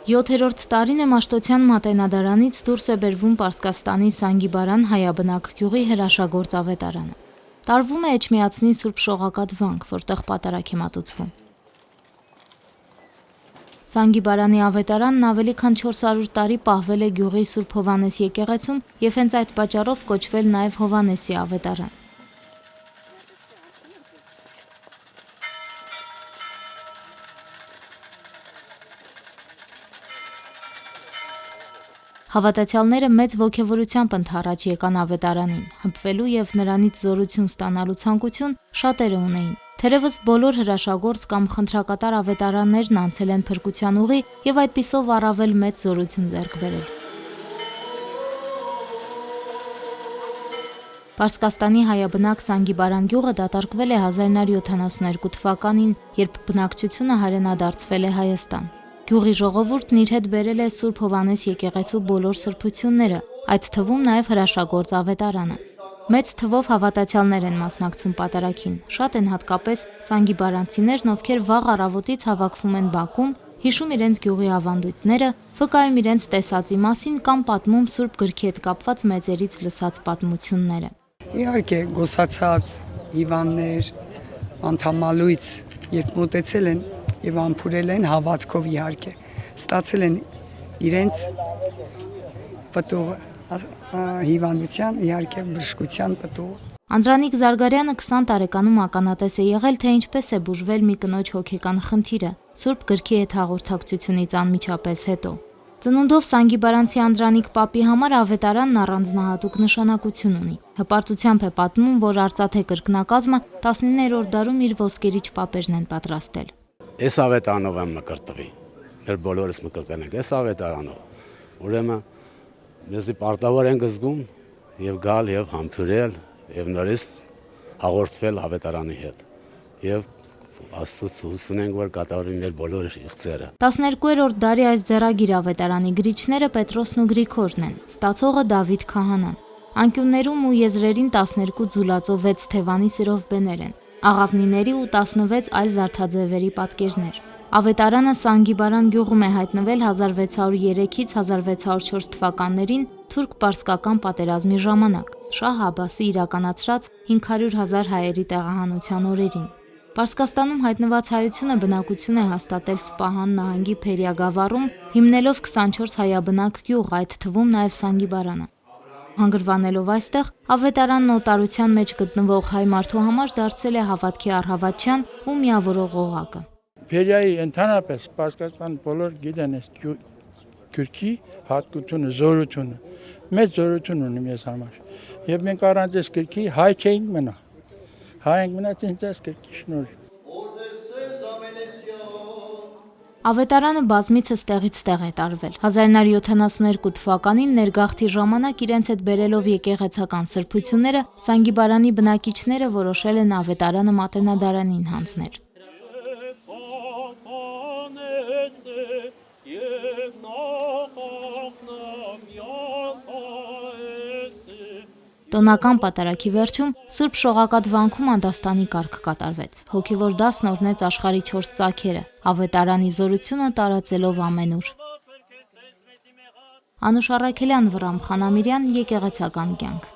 7-րդ տարին է Մաշտոցյան մատենադարանից դուրս է բերվում Պարսկաստանի Սանգիբարան հայաբնակ գյուղի հրաշագործ ավետարանը։ Տարվում է Էջմիածնի Սուրբ Շողակաթ վանք, որտեղ պատարագ է մատուցվում։ Սանգիբարանի ավետարանն ավելի քան 400 տարի պահվել է գյուղի Սուրբ Հովհաննես եկեղեցում եւ հենց այդ պատճառով կոչվել նաեւ Հովհաննեսի ավետարան։ Հավատացյալները մեծ ոգևորությամբ ընդառաջ եկան ավետարանին, հպվելու եւ նրանից զորություն ստանալու ցանկություն շատերը ունեին։ Թերևս բոլոր հրաշագործ կամ խնդրակատար ավետարաններն անցել են փրկության ուղի եւ այդպիսով առավել մեծ զորություն ձեռք բերել։ Պարսկաստանի հայաբնակ Սանգիբարան գյուղը դատարկվել է 1972 թվականին, երբ բնակչությունը հայրենադարձվել է Հայաստան։ Գյուղի ժողովուրդն իր հետ բերել է Սուրբ Հովհաննես եկեղեցու բոլոր սրբությունները, այդ թվում նաև հրաշագործ ավետարանը։ Մեծ թվով հավատացյալներ են մասնակցում պատարագին, շատ են հատկապես սանգիբարանցիներն, ովքեր վաղ առավոտից հավաքվում են բակում, հիշում իրենց գյուղի ավանդույթները, վկայում իրենց տեսածի մասին կամ պատմում Սուրբ գրքի հետ կապված մեծերից լսած պատմությունները։ Իհարկե, գոսացած հիվանդներ, անդամալույց, երբ մոտեցել են եւ ամփուրել են հավատքով իհարկե, ստացել են իրենց պտուղը, հիվանդության, իհարկե բժշկության պտուղը։ Անդրանիկ Զարգարյանը 20 տարեկանում ականատես է եղել, թե ինչպես է բուժվել մի կնոջ հոգեկան խնդիրը, Սուրբ գրքի հետ հաղորդակցությունից անմիջապես հետո։ Ծնունդով Սանգիբարանցի Անդրանիկ պապի համար ավետարանն առանձնահատուկ նշանակություն ունի։ Հպարտությամբ է պատմում, որ արծաթե կրկնակազմը 19-րդ դարում իր ոսկերիչ պապերն են պատրաստել։ Այս ավետարանով եմ մկրտվի, մեր բոլորս մկրտել ենք այս ավետարանով, ուրեմն մեզի պարտավոր ենք զգում եւ գալ եւ համբուրել եւ նորից հաղորդվել ավետարանի հետ եւ Աստծուց հուսում ենք, որ կատարվի մեր բոլոր իղձերը։ 12-րդ դարի այս ձեռագիր ավետարանի գրիչները Պետրոսն ու Գրիգորն են, ստացողը Դավիթ քահանան։ Անկյուններում ու եզրերին 12 ձուլածո 6 թևանի սրով բեներ են, աղավնիների ու 16 այլ զարդաձևերի պատկերներ։ Ավետարանը Սանգիբարան գյուղում է հայտնվել 1603-ից 1604 թվականներին թուրք-պարսկական պատերազմի ժամանակ, Շահ Աբասի իրականացրած 500,000 հայերի տեղահանության օրերին։ Պարսկաստանում հայտնված հայությունը բնակություն է հաստատել Սպահան նահանգի Փերիա գավառում, հիմնելով 24 հայաբնակ գյուղ, այդ թվում նաև Սանգիբարանը։ Հանգրվանելով այստեղ, ավետարանն օտարության մեջ գտնվող հայ մարդու համար դարձել է հավատքի առհավատչյան ու միավորող օղակը։ Փերիայի ընդհանրապես Պարսկաստան բոլոր գիտեն այս գրքի հատկությունը, զորությունը, մեծ զորություն ունի մեզ համար։ Եվ մենք առանց այս գրքի հայ չէինք մնա։ Հայ ենք մնաց ինձ այս գրքի շնորհիվ։ Ավետարանը բազմիցս տեղից տեղ է տարվել։ 1972 թվականին ներգաղթի ժամանակ իրենց հետ բերելով եկեղեցական սրբությունները, Սանգիբարանի բնակիչները որոշել են ավետարանը մատենադարանին հանձնել։ Տոնական պատարագի վերջում Սուրբ Շողակաթ վանքում անդաստանի կարգ կատարվեց։ Հոգևոր դասն օրհնեց աշխարհի 4 ծագերը, ավետարանի զորությունը տարածելով ամենուր։ Անուշ Առաքելյան, Վռամ Խանամիրյան, եկեղեցական կյանք։